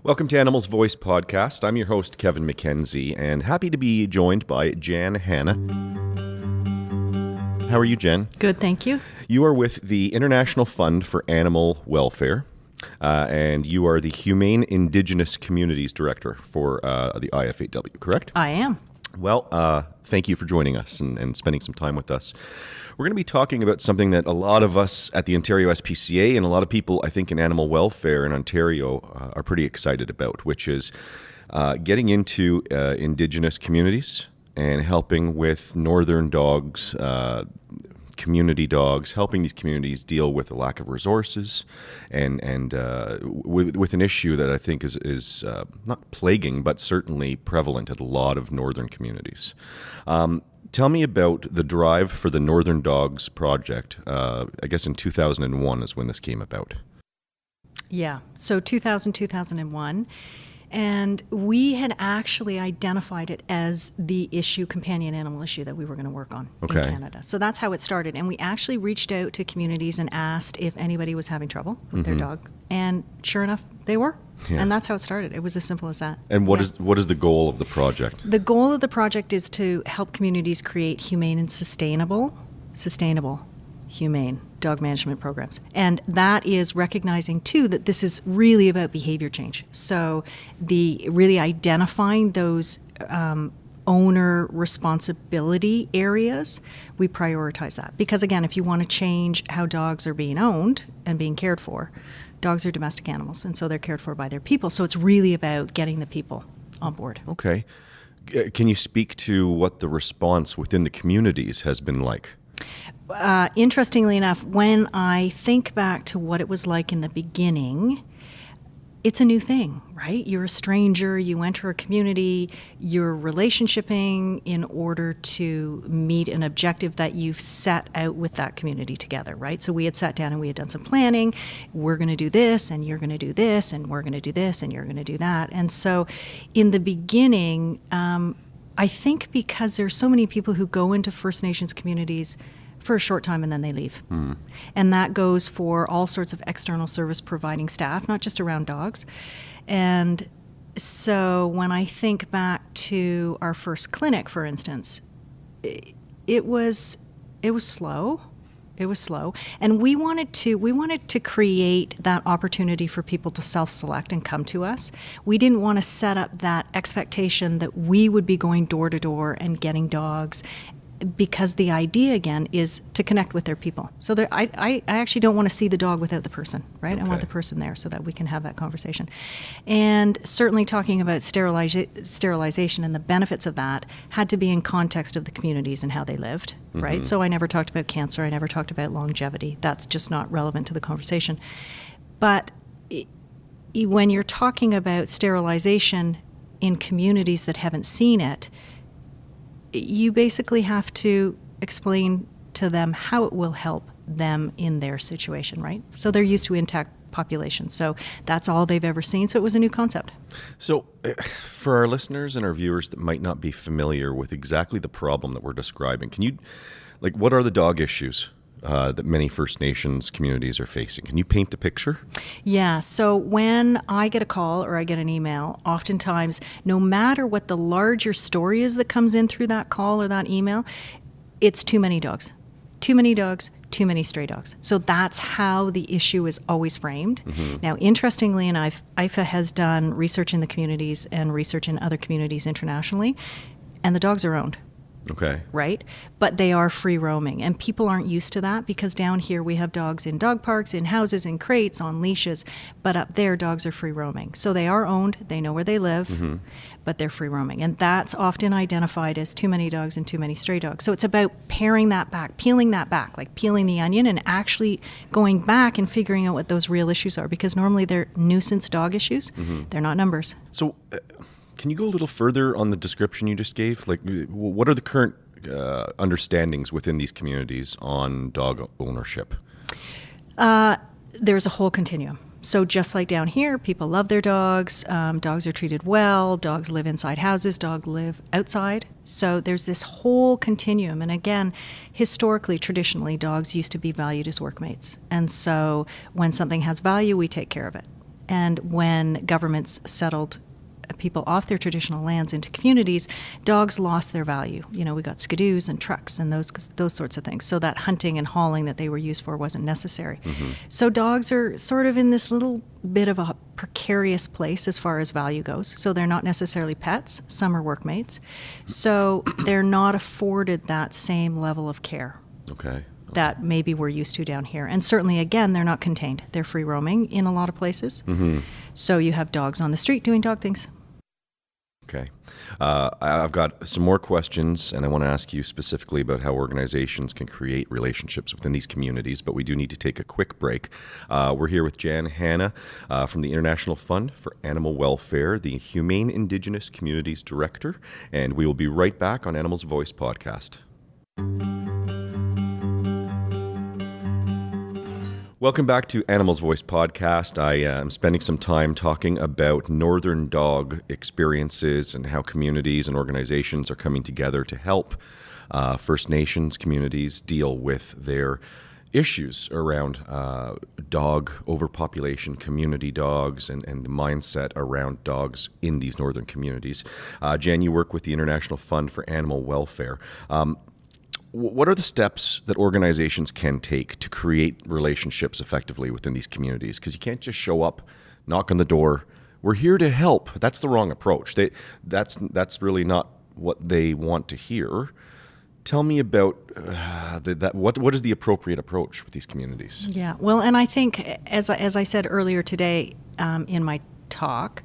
Welcome to Animals Voice Podcast. I'm your host, Kevin McKenzie, and happy to be joined by Jan Hanna. How are you, Jen? Good, thank you. You are with the International Fund for Animal Welfare, and you are the Humane Indigenous Communities Director for the IFAW, correct? I am. Well, thank you for joining us and spending some time with us. We're going to be talking about something that a lot of us at the Ontario SPCA and a lot of people, I think, in animal welfare in Ontario are pretty excited about, which is getting into Indigenous communities and helping with northern dogs, community dogs, helping these communities deal with the lack of resources and with an issue that I think is not plaguing, but certainly prevalent at a lot of northern communities. Tell me about the drive for the Northern Dogs Project. I guess in 2001 is when this came about. Yeah, so 2001. And we had actually identified it as the companion animal issue that we were going to work on in Canada. So that's how it started. And we actually reached out to communities and asked if anybody was having trouble with their dog. And sure enough, they were. Yeah. And that's how it started. It was as simple as that. And what is the goal of the project? The goal of the project is to help communities create humane and sustainable humane dog management programs. And that is recognizing, too, that this is really about behavior change. So really identifying those owner responsibility areas, we prioritize that. Because, again, if you want to change how dogs are being owned and being cared for, dogs are domestic animals, and so they're cared for by their people. So it's really about getting the people on board. Okay. Can you speak to what the response within the communities has been like? Interestingly enough, when I think back to what it was like in the beginning, it's a new thing, right? You're a stranger, you enter a community, you're relationshiping in order to meet an objective that you've set out with that community together, right? So we had sat down and we had done some planning. We're going to do this, and you're going to do this, and we're going to do this, and you're going to do that. And so in the beginning, I think because there's so many people who go into First Nations communities for a short time and then they leave. And that goes for all sorts of external service providing staff, not just around dogs. And so when I think back to our first clinic, for instance, it was slow. It was slow. And we wanted to create that opportunity for people to self-select and come to us. We didn't want to set up that expectation that we would be going door to door and getting dogs, because the idea, again, is to connect with their people. So I actually don't want to see the dog without the person, right? Okay. I want the person there so that we can have that conversation. And certainly talking about sterilization and the benefits of that had to be in context of the communities and how they lived, right? So I never talked about cancer. I never talked about longevity. That's just not relevant to the conversation. But when you're talking about sterilization in communities that haven't seen it, you basically have to explain to them how it will help them in their situation, right? So they're used to intact populations. So that's all they've ever seen. So it was a new concept. So for our listeners and our viewers that might not be familiar with exactly the problem that we're describing, what are the dog issues that many First Nations communities are facing? Can you paint a picture? Yeah, so when I get a call or I get an email, oftentimes, no matter what the larger story is that comes in through that call or that email, it's too many dogs. Too many dogs, too many stray dogs. So that's how the issue is always framed. Now, interestingly enough, IFAW has done research in the communities and research in other communities internationally, and the dogs are owned. Okay. Right? But they are free roaming. And people aren't used to that because down here we have dogs in dog parks, in houses, in crates, on leashes. But up there, dogs are free roaming. So they are owned. They know where they live, but they're free roaming. And that's often identified as too many dogs and too many stray dogs. So it's about paring that back, peeling that back, like peeling the onion and actually going back and figuring out what those real issues are. Because normally they're nuisance dog issues. They're not numbers. So can you go a little further on the description you just gave? Like, what are the current understandings within these communities on dog ownership? There's a whole continuum. So just like down here, people love their dogs. Dogs are treated well. Dogs live inside houses. Dogs live outside. So there's this whole continuum. And again, historically, traditionally, dogs used to be valued as workmates. And so when something has value, we take care of it. And when governments settled people off their traditional lands into communities, dogs lost their value. You know, we got skidoos and trucks and those sorts of things. So that hunting and hauling that they were used for wasn't necessary. So dogs are sort of in this little bit of a precarious place as far as value goes. So they're not necessarily pets. Some are workmates. So they're not afforded that same level of care. Okay. That maybe we're used to down here. And certainly, again, they're not contained. They're free roaming in a lot of places. So you have dogs on the street doing dog things. Okay. I've got some more questions, and I want to ask you specifically about how organizations can create relationships within these communities, but we do need to take a quick break. We're here with Jan Hanna from the International Fund for Animal Welfare, the Humane Indigenous Communities Director, and we will be right back on Animals Voice podcast. Welcome back to Animals Voice podcast. I am spending some time talking about northern dog experiences and how communities and organizations are coming together to help First Nations communities deal with their issues around dog overpopulation, community dogs, and the mindset around dogs in these northern communities. Jan, you work with the International Fund for Animal Welfare. What are the steps that organizations can take to create relationships effectively within these communities? Because you can't just show up, knock on the door, we're here to help. That's the wrong approach. That's really not what they want to hear. Tell me about what is the appropriate approach with these communities? Yeah, well, and I think, as I said earlier today in my talk,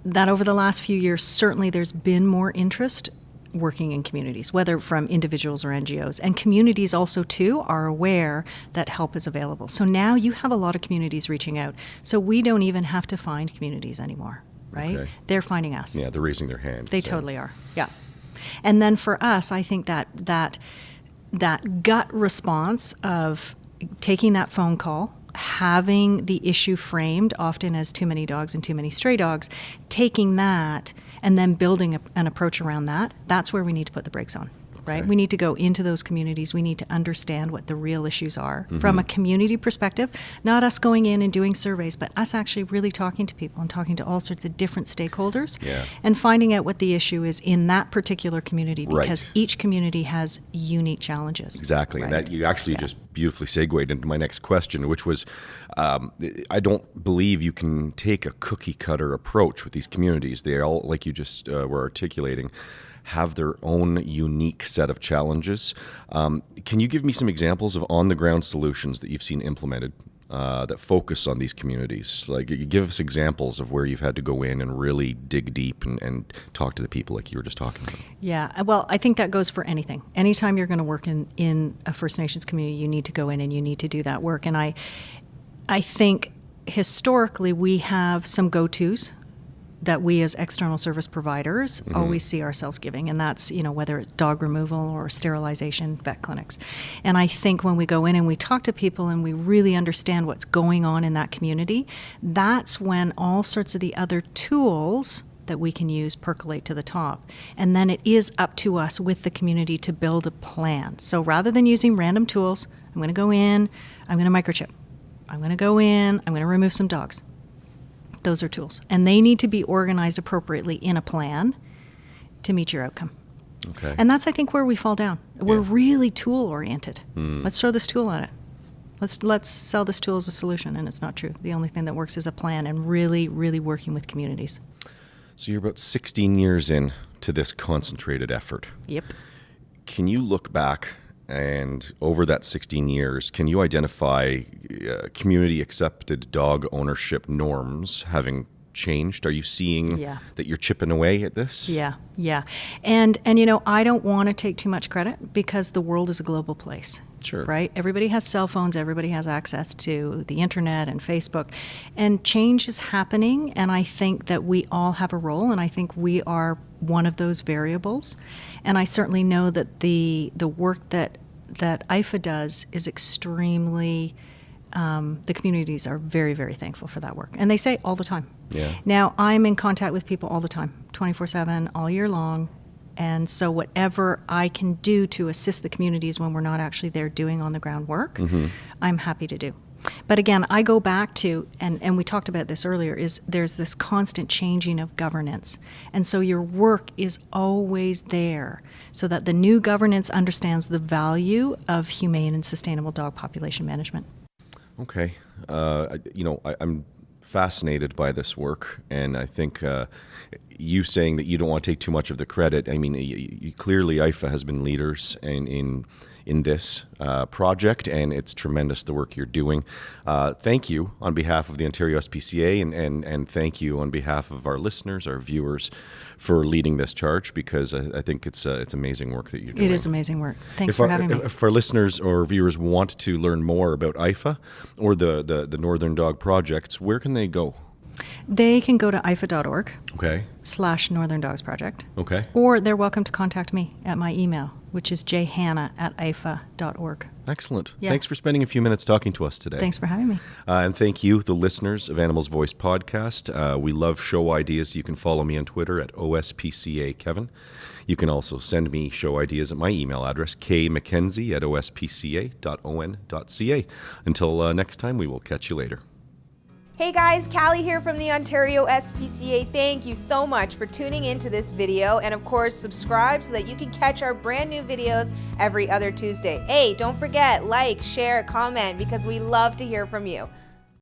that over the last few years, certainly there's been more interest working in communities, whether from individuals or NGOs. And communities also, too, are aware that help is available. So now you have a lot of communities reaching out. So we don't even have to find communities anymore, right? Okay. They're finding us. Yeah, they're raising their hand. They totally are, yeah. And then for us, I think that gut response of taking that phone call, having the issue framed often as too many dogs and too many stray dogs, taking that and then building an approach around that, that's where we need to put the brakes on, right? Okay. We need to go into those communities. We need to understand what the real issues are from a community perspective, not us going in and doing surveys, but us actually really talking to people and talking to all sorts of different stakeholders and finding out what the issue is in that particular community, because each community has unique challenges. Exactly. Right? And that you actually just beautifully segued into my next question, which was, I don't believe you can take a cookie cutter approach with these communities. They all, like you just were articulating, have their own unique set of challenges. Can you give me some examples of on-the-ground solutions that you've seen implemented that focus on these communities? Like, you give us examples of where you've had to go in and really dig deep and talk to the people like you were just talking about. Yeah, well, I think that goes for anything. Anytime you're going to work in a First Nations community, you need to go in and you need to do that work. And I think historically we have some go-tos that we as external service providers always see ourselves giving, and that's, you know, whether it's dog removal or sterilization, vet clinics. And I think when we go in and we talk to people and we really understand what's going on in that community, that's when all sorts of the other tools that we can use percolate to the top. And then it is up to us with the community to build a plan. So rather than using random tools, I'm going to go in, I'm going to microchip. I'm going to go in, I'm going to remove some dogs. Those are tools. And they need to be organized appropriately in a plan to meet your outcome. Okay. And that's, I think, where we fall down. We're really tool-oriented. Let's throw this tool at it. Let's sell this tool as a solution, and it's not true. The only thing that works is a plan and really, really working with communities. So you're about 16 years in to this concentrated effort. Yep. Can you look back and over that 16 years, can you identify community-accepted dog ownership norms having changed? Are you seeing that you're chipping away at this? Yeah. And you know, I don't want to take too much credit because the world is a global place. Sure. Right? Everybody has cell phones. Everybody has access to the internet and Facebook. And change is happening, and I think that we all have a role, and I think we are one of those variables. And I certainly know that the work that IFAW does is extremely, the communities are very, very thankful for that work. And they say all the time. Yeah. Now, I'm in contact with people all the time, 24/7, all year long. And so whatever I can do to assist the communities when we're not actually there doing on-the-ground work, I'm happy to do. But again, I go back to, and we talked about this earlier, is there's this constant changing of governance. And so your work is always there so that the new governance understands the value of humane and sustainable dog population management. Okay. I'm fascinated by this work, and I think you saying that you don't want to take too much of the credit. I mean, clearly IFA has been leaders in this project, and it's tremendous the work you're doing. Thank you on behalf of the Ontario SPCA, and thank you on behalf of our listeners, our viewers, for leading this charge, because I think it's amazing work that you're doing. It is amazing work. Thanks for having me. If our listeners or viewers want to learn more about IFA or the Northern Dog projects, where can they go? They can go to ifa.org Okay. /Northern Dogs Project. Okay. Or they're welcome to contact me at my email, which is jhanna@ifa.org. Excellent. Yeah. Thanks for spending a few minutes talking to us today. Thanks for having me. And thank you, the listeners of Animals Voice Podcast. We love show ideas. You can follow me on Twitter at OSPCAKevin. You can also send me show ideas at my email address, kmckenzie@ospca.on.ca. Until next time, we will catch you later. Hey guys, Callie here from the Ontario SPCA. Thank you so much for tuning into this video, and of course subscribe so that you can catch our brand new videos every other Tuesday. Hey, don't forget, like, share, comment, because we love to hear from you.